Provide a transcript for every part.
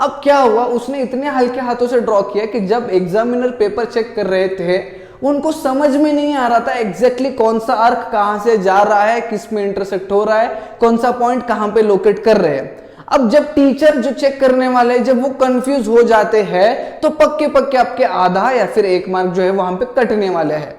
अब क्या हुआ, उसने इतने हल्के हाथों से ड्रॉ किया कि जब एग्जामिनर पेपर चेक कर रहे थे उनको समझ में नहीं आ रहा था एग्जैक्टली कौन सा आर्क कहां से जा रहा है, किस में इंटरसेक्ट हो रहा है, कौन सा पॉइंट कहां पे लोकेट कर रहे हैं। अब जब टीचर जो चेक करने वाले जब वो कंफ्यूज हो जाते हैं तो पक्के पक्के आपके आधा या फिर 1 मार्क जो है वहां पे कटने वाले हैं।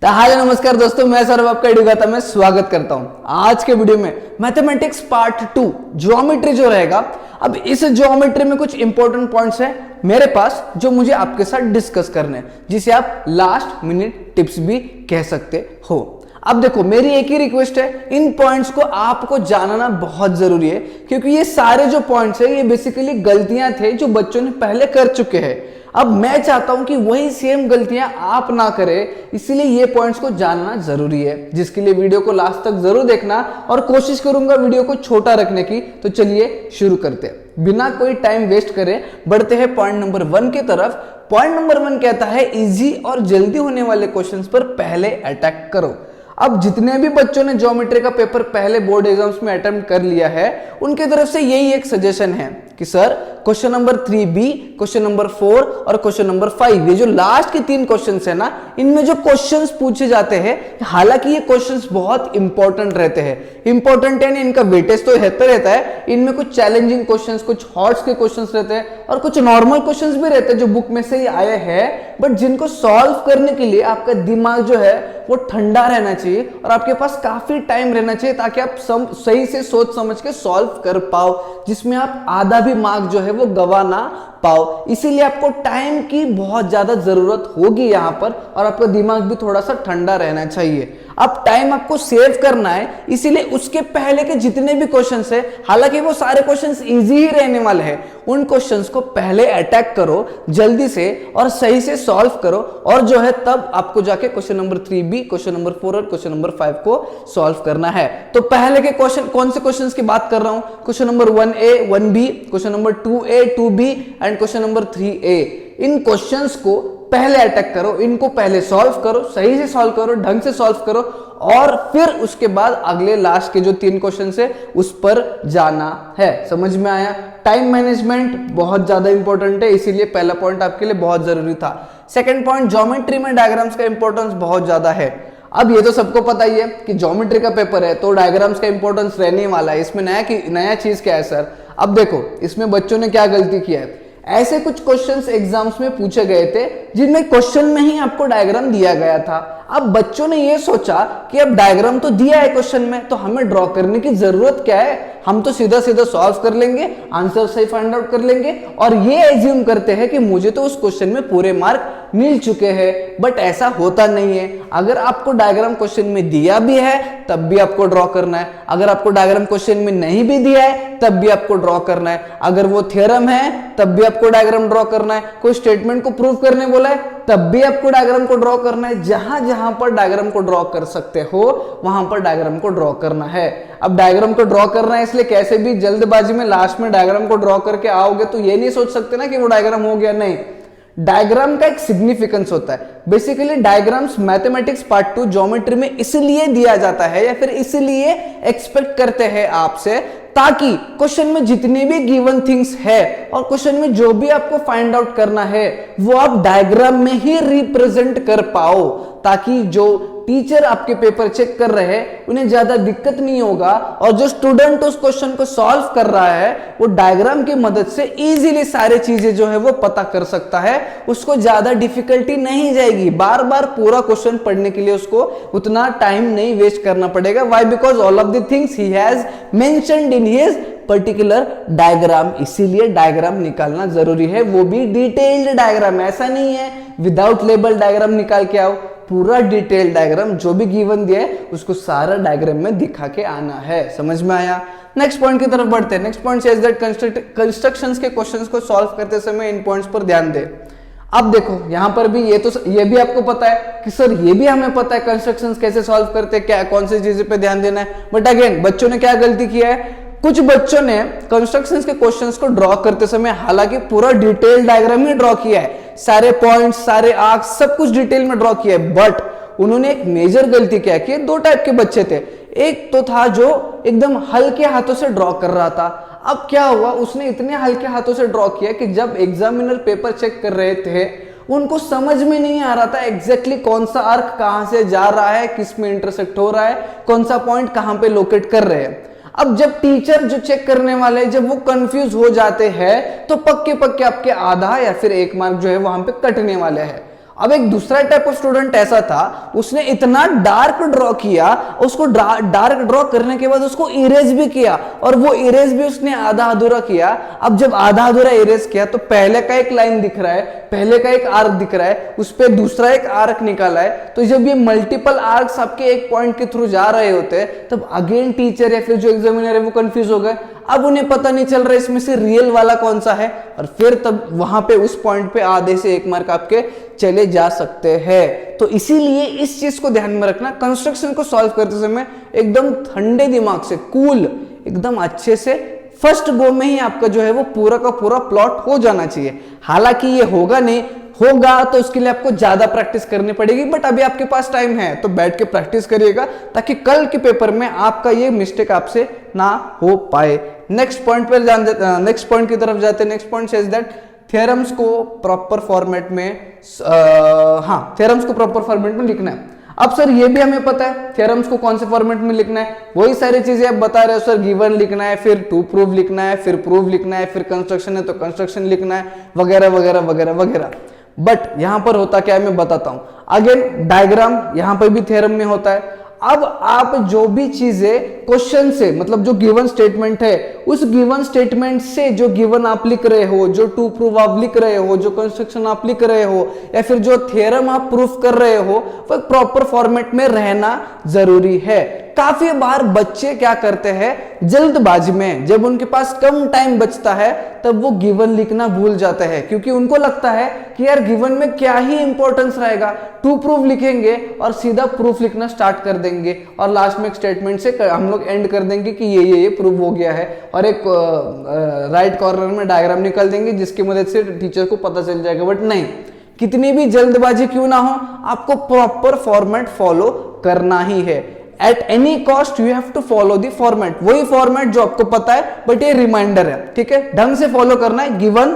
हाय नमस्कार दोस्तों, मैं सौरभ आपका एडुगाता में स्वागत करता हूं। आज के वीडियो में मैथमेटिक्स पार्ट 2 ज्योमेट्री जो रहेगा। अब इस ज्योमेट्री में कुछ इंपॉर्टेंट पॉइंट्स हैं मेरे पास जो मुझे आपके साथ डिस्कस करने हैं, जिसे आप लास्ट मिनट टिप्स भी कह सकते हो। अब देखो, मेरी एक ही रिक्वेस्ट है, इन पॉइंट्स को आपको जानना बहुत जरूरी है क्योंकि ये सारे जो पॉइंट्स है ये बेसिकली गलतियां थे जो बच्चों ने पहले कर चुके हैं। अब मैं चाहता हूं कि वही सेम गलतियां आप ना करें, इसीलिए ये पॉइंट्स को जानना जरूरी है, जिसके लिए वीडियो को लास्ट तक जरूर देखना और कोशिश करूंगा वीडियो को छोटा रखने की। तो चलिए शुरू करते हैं, बिना कोई टाइम वेस्ट करे बढ़ते हैं पॉइंट नंबर 1 की तरफ। पॉइंट नंबर 1 कहता है इजी और जल्दी होने वाले क्वेश्चंस पर पहले अटैक करो। अब जितने भी बच्चों ने ज्योमेट्री का पेपर पहले बोर्ड एग्जाम्स में अटेम्प्ट कर लिया है उनके तरफ से यही एक सजेशन है कि sir question number 3B, question number 4 और क्वेश्चन नंबर 5, ये जो लास्ट के 3 क्वेश्चंस है ना, इनमें जो क्वेश्चंस पूछे जाते हैं, हालांकि ये क्वेश्चंस बहुत इंपॉर्टेंट रहते हैं। इंपॉर्टेंट यानी इनका वेटेज तो रहता है, इनमें कुछ चैलेंजिंग क्वेश्चंस, कुछ हॉट्स के क्वेश्चंस रहते हैं और कुछ नॉर्मल क्वेश्चंस भी रहते हैं जो बुक में से ही आए हैं, बट जिनको सॉल्व करने के लिए आपका दिमाग जो है वो ठंडा रहना चाहिए और आपके पास काफी टाइम रहना चाहिए ताकि आप सही से सोच समझ के सॉल्व कर पाओ, जिसमें आप आधा भी मार्क जो है वो गवा ना पाओ। इसीलिए आपको टाइम की बहुत ज्यादा जरूरत होगी यहां पर और आपका दिमाग भी थोड़ा सा ठंडा रहना चाहिए। अब टाइम आपको सेव करना है, इसीलिए उसके पहले के जितने भी क्वेश्चंस है, हालांकि वो सारे क्वेश्चंस इजी ही रहने वाले हैं, उन क्वेश्चंस को पहले अटैक करो जल्दी से और सही से सॉल्व करो और जो है तब आपको जाके question number 3B, question number 4 और क्वेश्चन नंबर 5 को सॉल्व करना है। तो पहले के क्वेश्चन, कौन से क्वेश्चंस की बात कर रहा हूं? Question number 1A, 1B, question number 2A, 2B and question number 3A। In questions को पहले अटैक करो, इनको पहले सॉल्व करो, सही से सॉल्व करो, ढंग से सॉल्व करो और फिर उसके बाद अगले लास्ट के जो 3 क्वेश्चन है उस पर जाना है। समझ में आया? टाइम मैनेजमेंट बहुत ज्यादा इंपॉर्टेंट है, इसीलिए पहला पॉइंट आपके लिए बहुत जरूरी था। सेकंड पॉइंट, ज्योमेट्री में डायग्राम्स का इंपॉर्टेंस बहुत ज्यादा है। अब ये तो सबको पता ही है कि ज्योमेट्री का पेपर है तो डायग्राम्स का इंपॉर्टेंस रहने वाला है। इसमें नया चीज क्या है सर? अब देखो, इसमें बच्चों ने क्या गलती किया है, ऐसे कुछ क्वेश्चंस एग्जाम्स में पूछे गए थे जिनमें क्वेश्चन में ही आपको डायग्राम दिया गया था। अब बच्चों ने ये सोचा कि अब डायग्राम तो दिया है क्वेश्चन में तो हमें ड्रॉ करने की जरूरत क्या है, हम तो सीधा सीधा सॉल्व कर लेंगे, आंसर सही फाइंड आउट कर लेंगे और ये एज्यूम करते हैं कि मुझे तो उस क्वेश्चन में पूरे मार्क मिल चुके हैं। बट ऐसा होता नहीं है। अगर आपको डायग्राम क्वेश्चन में दिया भी है तब भी आपको ड्रॉ करना है, अगर आपको डायग्राम क्वेश्चन में नहीं भी दिया है तब भी आपको ड्रॉ करना है, अगर वो थ्योरम है तब भी आपको डायग्राम ड्रॉ करना है, कोई स्टेटमेंट को प्रूव करने बोला है तब भी आपको डायग्राम को ड्रॉ करना है। जहां जहां पर डायग्राम को ड्रॉ कर सकते हो वहां पर डायग्राम को ड्रॉ करना है। अब डायग्राम को ड्रॉ करना है, इसलिए कैसे भी जल्दबाजी में लास्ट में डायग्राम को ड्रॉ करके आओगे तो ये नहीं सोच सकते ना कि वो डायग्राम हो गया। नहीं, डायग्राम का एक सिग्निफिकेंस होता है। Basically diagrams mathematics part 2 geometry में इसलिए दिया जाता है या फिर इसलिए एक्सपेक्ट करते हैं आपसे ताकि क्वेश्चन में जितनी भी गिवन थिंग्स है और क्वेश्चन में जो भी आपको फाइंड आउट करना है वो आप डायग्राम में ही रिप्रेजेंट कर पाओ, ताकि जो टीचर आपके पेपर चेक कर रहे हैं उन्हें ज्यादा दिक्कत नहीं होगा और जो स्टूडेंट उस क्वेश्चन को सॉल्व कर रहा है वो डायग्राम की मदद से इजीली सारी चीजें जो है वो पता कर सकता है, उसको ज्यादा डिफिकल्टी नहीं जाएगी। बार बार पूरा क्वेश्चन पढ़ने के लिए उसको उतना टाइम नहीं वेस्ट करना पड़ेगा। Why? Because all of the things he has mentioned in his particular diagram. इसीलिए डायग्राम निकालना जरूरी है, वो भी डिटेल्ड डायग्राम। ऐसा नहीं है विदाउट लेबल डायग्राम निकाल के आओ, पूरा डिटेल डायग्राम जो भी गिवन दिया है उसको सारा डायग्राम में दिखा के आना है। समझ में आया? नेक्स्ट पॉइंट की तरफ बढ़ते हैं। Next point says that constructions के क्वेश्चंस को सॉल्व करते समय इन पॉइंट्स पर ध्यान दे। अब देखो, यहां पर भी ये भी आपको पता है कि सर ये भी हमें पता है कंस्ट्रक्शंस कैसे सॉल्व करते हैं, क्या कौन सी चीजें पे ध्यान देना है। बट अगेन बच्चों ने क्या गलती किया है, कुछ बच्चों ने कंस्ट्रक्शंस के क्वेश्चंस को ड्रॉ करते समय हालांकि पूरा डिटेल डायग्राम ही ड्रॉ किया है, सारे पॉइंट्स, सारे आर्क्स, सब कुछ डिटेल में ड्रॉ किया है, बट उन्होंने एक मेजर गलती क्या की, दो टाइप के बच्चे थे। एक तो था जो एकदम हल्के हाथों से ड्रॉ कर रहा था। अब क्या हुआ, उसने इतने हल्के हाथों से ड्रॉ किया कि जब एग्जामिनर पेपर चेक कर रहे थे उनको समझ में नहीं आ रहा था एग्जैक्टली कौन सा आर्क कहां से जा रहा है, किस में इंटरसेक्ट हो रहा है, कौन सा पॉइंट कहां पे लोकेट कर रहे हैं। अब जब टीचर जो चेक करने वाले जब वो कंफ्यूज हो जाते हैं तो पक्के पक्के आपके आधा या फिर 1 मार्क जो है वहां पे कटने वाले हैं। अब एक दूसरा टाइप ऑफ स्टूडेंट ऐसा था, उसने इतना डार्क ड्रॉ किया, उसको डार्क ड्रॉ करने के बाद उसको इरेज भी किया, और वो इरेज भी उसने आधा अधूरा किया। अब जब आधा अधूरा इरेज किया तो पहले का एक लाइन दिख रहा है, पहले का एक आर्क दिख रहा है, उस पर दूसरा एक आर्क निकाला है। तो जब ये मल्टीपल आर्क्स आपके एक पॉइंट के थ्रू जा रहे होते हैं तब अगेन टीचर या फिर जो एग्जामिनर है वो कंफ्यूज हो गए। अब उन्हें पता नहीं चल रहा इसमें से रियल वाला कौन सा है, और फिर तब वहां पे उस पॉइंट पे आधे से 1 मार्क आपके चले जा सकते हैं। तो इसीलिए इस चीज को ध्यान में रखना, कंस्ट्रक्शन को सॉल्व करते समय एकदम ठंडे दिमाग से, कूल, एकदम अच्छे से फर्स्ट गो में ही आपका जो है वो पूरा का पूरा प्लॉट हो जाना चाहिए। हालांकि ये होगा नहीं, होगा तो उसके लिए आपको ज्यादा प्रैक्टिस करनी पड़ेगी, बट अभी आपके पास टाइम है तो बैठ के प्रैक्टिस करिएगा ताकि कल के पेपर में आपका ये मिस्टेक आपसे ना हो पाए। नेक्स्ट पॉइंट पर नेक्स्ट पॉइंट की तरफ जाते हैं। Next point says that theorems को प्रॉपर फॉर्मेट में थ्योरम्स को प्रॉपर फॉर्मेट में लिखना है। अब सर ये भी हमें पता है थ्योरम्स को कौन से फॉर्मेट में लिखना है, वही सारी चीजें आप बता रहे हो सर, गिवन लिखना है, फिर टू प्रूव लिखना है, फिर प्रूव लिखना है, फिर कंस्ट्रक्शन है तो कंस्ट्रक्शन लिखना है, वगैरह वगैरह वगैरह वगैरह। बट यहां पर होता क्या है मैं बताता हूं। अगेन डायग्राम यहां पर भी थ्योरम में होता है। अब आप जो भी चीजें क्वेश्चन से, मतलब जो गिवन स्टेटमेंट है उस गिवन स्टेटमेंट से जो गिवन आप लिख रहे हो, जो टू प्रूव आप लिख रहे हो, जो कंस्ट्रक्शन आप लिख रहे हो, या फिर जो थ्योरम आप प्रूफ कर रहे हो, वो प्रॉपर फॉर्मेट में रहना जरूरी है। काफी बार बच्चे क्या करते हैं, जल्दबाजी में जब उनके पास कम टाइम बचता है तब वो गिवन लिखना भूल जाते हैं, क्योंकि उनको लगता है कि यार गिवन में क्या ही इंपॉर्टेंस रहेगा, टू प्रूफ लिखेंगे और सीधा प्रूफ लिखना स्टार्ट कर देंगे और लास्ट में एक स्टेटमेंट से हम लोग एंड कर देंगे कि ये प्रूफ हो गया है, और एक राइट कॉर्नर में डायग्राम निकाल देंगे जिसकी मदद से टीचर को पता चल जाएगा। बट नहीं, कितनी भी जल्दबाजी क्यों ना हो, आपको प्रॉपर फॉर्मेट फॉलो करना ही है। At any cost you have to follow the format, वही फॉर्मेट जो आपको पता है, बट ये रिमाइंडर है, ठीक है, ढंग से फॉलो करना है। गिवन,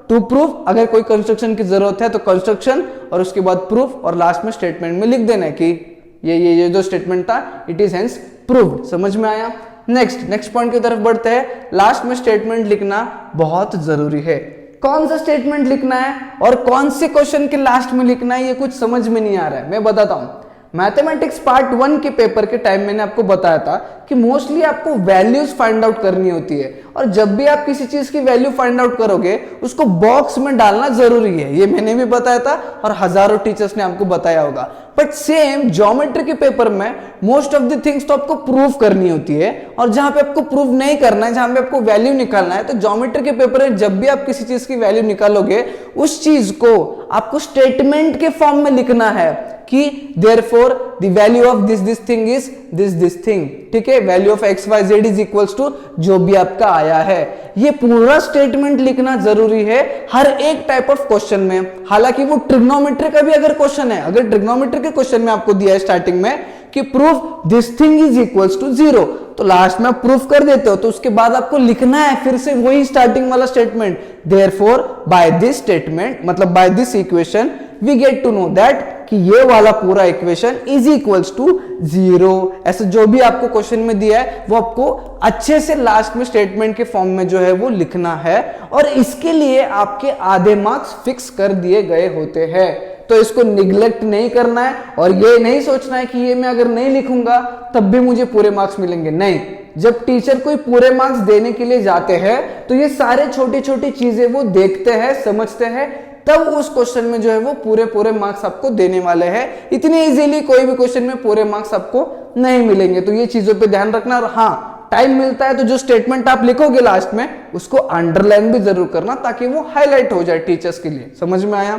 टू प्रूफ, अगर कोई कंस्ट्रक्शन की जरूरत है तो कंस्ट्रक्शन, और उसके बाद प्रूफ, और लास्ट में स्टेटमेंट में लिख देना है कि ये जो स्टेटमेंट था इट इज हेंस प्रूव्ड। समझ में आया? नेक्स्ट पॉइंट की तरफ बढ़ते हैं। लास्ट में स्टेटमेंट लिखना बहुत जरूरी है। कौन सा स्टेटमेंट लिखना है और कौन से क्वेश्चन के लास्ट में लिखना है ये कुछ समझ में नहीं आ रहा है, मैं बताता हूं। मैथमेटिक्स पार्ट 1 के पेपर के टाइम मैंने आपको बताया था कि मोस्टली आपको वैल्यूज फाइंड आउट करनी होती है, और जब भी आप किसी चीज की वैल्यू फाइंड आउट करोगे उसको बॉक्स में डालना जरूरी है। ये मैंने भी बताया था और हजारों टीचर्स ने आपको बताया होगा। बट सेम ज्योमेट्री के पेपर में मोस्ट ऑफ द थिंग्स तो आपको प्रूव करनी होती है, और जहां पे आपको प्रूव नहीं करना है, जहां पे आपको वैल्यू निकालना है, तो ज्योमेट्री के पेपर में जब भी आप किसी चीज की वैल्यू निकालोगे उस चीज को आपको स्टेटमेंट के फॉर्म में लिखना है कि therefore the value of this thing is this thing, ठीक है, value of xyz is equals to जो भी आपका आया है। ये पूरा स्टेटमेंट लिखना जरूरी है हर एक टाइप ऑफ क्वेश्चन में। हालांकि वो ट्रिग्नोमेट्री का भी अगर क्वेश्चन है, अगर ट्रिग्नोमेट्री के क्वेश्चन में आपको दिया है स्टार्टिंग में कि proof this thing is equals to 0, तो लास्ट में आप प्रूफ कर देते हो, तो उसके बाद आपको लिखना है फिर से वही स्टार्टिंग वाला statement, therefore by this statement, मतलब by this equation we get to know that कि ये वाला पूरा इक्वेशन इज इक्वल्स टू 0। ऐसे जो भी आपको क्वेश्चन में दिया है वो आपको अच्छे से लास्ट में स्टेटमेंट के फॉर्म में जो है वो लिखना है, और इसके लिए आपके आधे मार्क्स फिक्स कर दिए गए होते हैं। तो इसको निग्लेक्ट नहीं करना है, और ये नहीं सोचना है कि ये मैं अगर नहीं लिखूंगा तब भी मुझे पूरे मार्क्स मिलेंगे। नहीं, जब टीचर कोई पूरे मार्क्स देने के लिए जाते हैं तो ये सारे छोटी छोटी चीजें वो देखते हैं, समझते हैं, तब उस क्वेश्चन में जो है वो पूरे मार्क्स आपको देने वाले हैं। इतनी इजीली कोई भी क्वेश्चन में पूरे मार्क्स आपको नहीं मिलेंगे, तो ये चीजों पे ध्यान रखना। और हाँ, टाइम मिलता है तो जो स्टेटमेंट आप लिखोगे लास्ट में उसको अंडरलाइन भी जरूर करना ताकि वो हाईलाइट हो जाए टीचर्स के लिए। समझ में आया?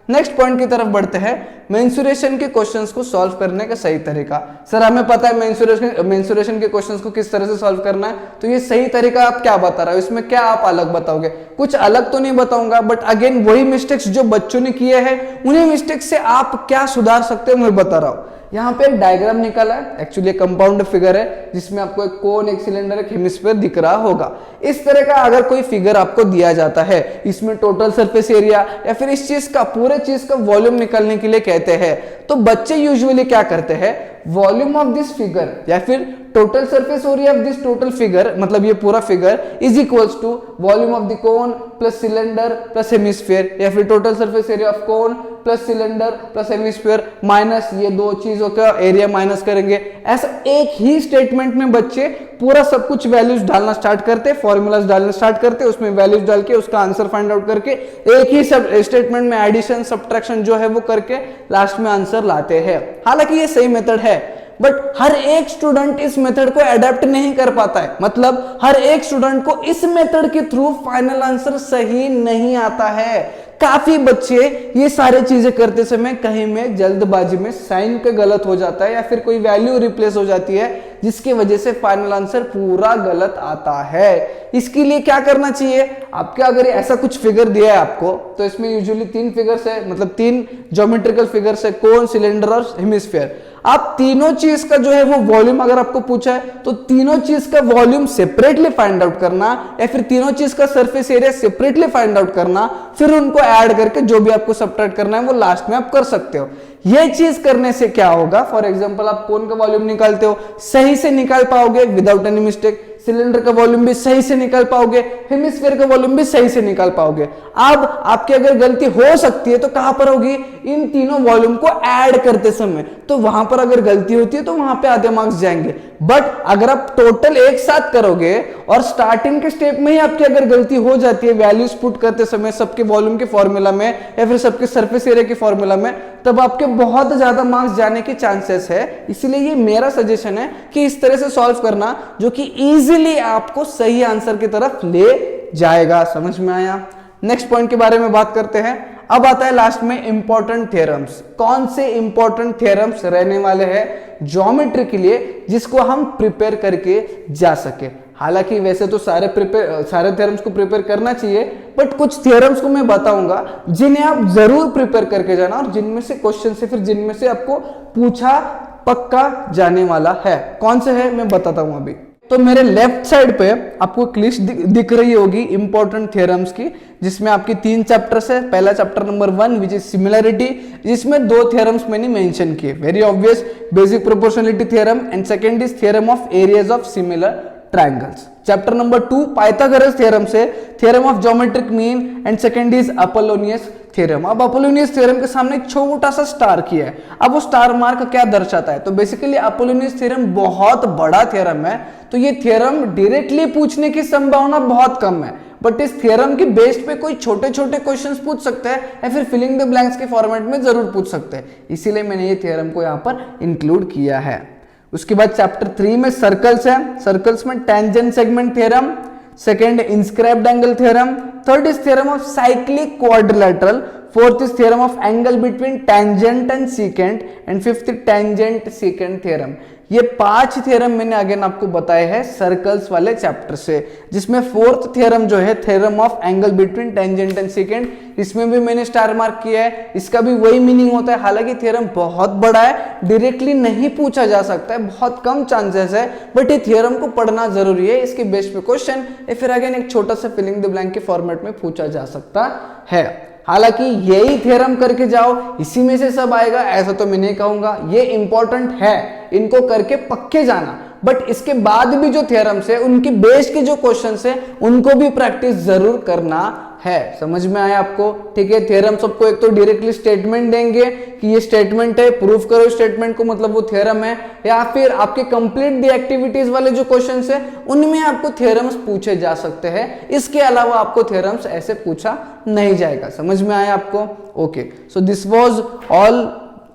नेक्स्ट पॉइंट की तरफ बढ़ते हैं, मेंसुरेशन के क्वेश्चंस को सॉल्व करने का सही तरीका। सर हमें पता है मेंसुरेशन के क्वेश्चंस को किस तरह से सॉल्व करना है, तो ये सही तरीका आप क्या बता रहे हो, इसमें क्या आप अलग बताओगे? कुछ अलग तो नहीं बताऊंगा, बट अगेन वही मिस्टेक्स जो बच्चों ने किए हैं उन्हीं मिस्टेक्स से आप क्या सुधार सकते हो मैं बता रहा हूं। यहाँ पे एक डायग्राम निकाला है, एक्चुअली कंपाउंड फिगर है जिसमें आपको एक कोन, एक सिलेंडर, एक हेमिस्फीयर दिख रहा होगा। इस तरह का अगर कोई फिगर आपको दिया जाता है, इसमें टोटल सरफेस एरिया या फिर इस चीज का पूरे चीज का वॉल्यूम निकालने के लिए कहते हैं, तो बच्चे यूजुअली क्या करते हैं, वॉल्यूम ऑफ दिस फिगर या फिर total surface area of this total figure, मतलब ये पूरा figure is equals to volume of the cone plus cylinder plus hemisphere, या फिर total surface area of cone plus cylinder plus hemisphere minus ये दो चीजों का एरिया माइनस करेंगे। ऐसा एक ही स्टेटमेंट में बच्चे पूरा सब कुछ वैल्यूज डालना स्टार्ट करते, फॉर्मूलाज डालना स्टार्ट करते, उसमें वैल्यूज डाल के उसका आंसर फाइंड आउट करके एक ही सब स्टेटमेंट में एडिशन सब्ट्रैक्शन जो है वो करके लास्ट में आंसर लाते हैं। हालांकि ये सही मेथड है, बट हर एक स्टूडेंट इस मेथड को अडेप्ट नहीं कर पाता है, मतलब हर एक स्टूडेंट को इस मेथड के थ्रू फाइनल आंसर सही नहीं आता है। काफी बच्चे ये सारी चीजें करते समय कहीं में जल्दबाजी में साइन का गलत हो जाता है या फिर कोई वैल्यू रिप्लेस हो जाती है, जिसकी वजह से फाइनल आंसर पूरा गलत आता है। इसके लिए क्या करना चाहिए, आपके अगर ऐसा कुछ फिगर दिया है आपको, तो इसमें यूजुअली 3 फिगर्स है, मतलब 3 ज्योमेट्रिकल फिगर्स है, कोन, सिलेंडर और हेमिस्फीयर। आप तीनों चीज का जो है वो वॉल्यूम अगर आपको पूछा है तो तीनों चीज का वॉल्यूम सेपरेटली फाइंड आउट करना, या फिर तीनों चीज का surface area separately find out करना, फिर उनको ऐड करके जो भी आपको सब्ट्रैक्ट करना है वो लास्ट में आप कर सकते हो। ये चीज करने से क्या होगा, फॉर एग्जांपल आप कोन का वॉल्यूम निकालते हो, सही से निकाल पाओगे विदाउट एनी मिस्टेक, सिलेंडर का वॉल्यूम भी सही से निकाल पाओगे, हेमिस्फीयर का वॉल्यूम भी सही से निकाल पाओगे। अब आपकी अगर गलती हो सकती है तो कहां पर होगी, इन तीनों वॉल्यूम को ऐड करते समय, तो वहां पर अगर गलती होती है तो वहां पे आधे मार्क्स जाएंगे। बट अगर आप टोटल एक साथ करोगे और स्टार्टिंग के स्टेप में ही आपकी अगर गलती हो जाती है वैल्यूज पुट करते समय सबके वॉल्यूम के फॉर्मूला में या फिर सबके सरफेस एरिया के फॉर्मूला में, तब आपके बहुत ज्यादा मार्क्स जाने के चांसेस है। इसलिए ये मेरा सजेशन है कि इस तरह से सॉल्व करना जो कि इजीली आपको सही आंसर की तरफ ले जाएगा। समझ में आया? नेक्स्ट पॉइंट के बारे में बात करते हैं। अब आता है लास्ट में इंपॉर्टेंट थ्योरम्स। कौन से इंपॉर्टेंट थ्योरम्स रहने वाले हैं ज्योमेट्री के लिए जिसको हम प्रिपेयर करके जा सके। हालांकि वैसे तो सारे थ्योरम्स को प्रिपेयर करना चाहिए, बट कुछ थ्योरम्स को मैं बताऊंगा जिन्हें आप जरूर प्रिपेयर करके जाना, और जिनमें से क्वेश्चन से फिर जिनमें से आपको पूछा पक्का जाने वाला है। कौन से है मैं बताता हूं अभी। तो मेरे लेफ्ट साइड पे आपको एक लिस्ट दिख रही होगी इंपॉर्टेंट थ्योरम्स की, जिसमें आपकी 3 चैप्टर्स है। पहला chapter number 1 which is similarity, जिसमें 2 थ्योरम्स मैंने मेंशन किए, very obvious basic proportionality theorem and second is theorem of areas of similar triangles. Chapter number 2 Pythagoras theorem से theorem of geometric mean and second is Apollonius theorem. अब Apollonius theorem के सामने एक छोटा सा star किया है। अब वो स्टार मार्क क्या दर्शाता है, तो बेसिकली अपोलोनियस थ्योरम बहुत बड़ा थ्योरम है, तो ये थ्योरम डायरेक्टली पूछने की संभावना बहुत कम है, बट इस थ्योरम के बेस पे कोई छोटे छोटे क्वेश्चंस पूछ सकते हैं या फिर फिलिंग द ब्लैंक्स के फॉर्मेट में जरूर पूछ सकते हैं, इसीलिए मैंने ये थ्योरम को यहाँ पर इंक्लूड किया है। उसके बाद चैप्टर 3 में सर्कल्स है। सर्कल्स में tangent segment theorem, second inscribed angle theorem, third is theorem of cyclic quadrilateral, fourth is theorem of angle between tangent and secant, and fifth tangent secant theorem. ये 5 theorem मैंने again आपको बताए हैं circles वाले chapter से, जिसमें fourth theorem जो है theorem of angle between tangent and secant, इसमें भी मैंने स्टार मार्क किया है। इसका भी वही मीनिंग होता है, हालांकि थ्योरम बहुत बड़ा है, डायरेक्टली नहीं पूछा जा सकता है, बहुत कम चांसेस है, बट ये थ्योरम को पढ़ना जरूरी है। इसके बेस पे क्वेश्चन या फिर अगेन एक छोटा सा फिलिंग द ब्लैंक के फॉर्मेट में पूछा जा सकता है। हालांकि यही थ्योरम करके जाओ इसी में से सब आएगा ऐसा तो मैं नहीं कहूंगा, ये इंपॉर्टेंट है, इनको करके पक्के जाना, बट इसके बाद भी जो थ्योरम्स है उनके बेस के जो क्वेश्चंस है उनको भी प्रैक्टिस जरूर करना है। समझ में आया आपको? ठीक है, थ्योरम सबको एक तो डायरेक्टली स्टेटमेंट देंगे कि ये स्टेटमेंट है, प्रूफ करो स्टेटमेंट को, मतलब वो थ्योरम है, या फिर आपके कंप्लीट द एक्टिविटीज वाले जो क्वेश्चंस है उनमें आपको थ्योरम्स पूछे जा सकते हैं। इसके अलावा आपको थ्योरम्स ऐसे पूछा नहीं जाएगा। समझ में आया आपको? Okay, so this was all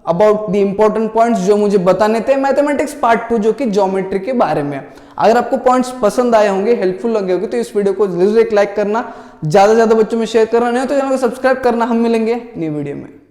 about the important points जो मुझे बताने थे मैथमेटिक्स पार्ट 2 जो कि ज्योमेट्री के बारे में। अगर आपको पॉइंट्स पसंद आए होंगे, हेल्पफुल लगे होंगे, तो इस वीडियो को जरूर एक लाइक करना, ज्यादा से ज्यादा बच्चों में शेयर करना, नहीं हो तो चैनल को सब्सक्राइब करना। हम मिलेंगे नई वीडियो में।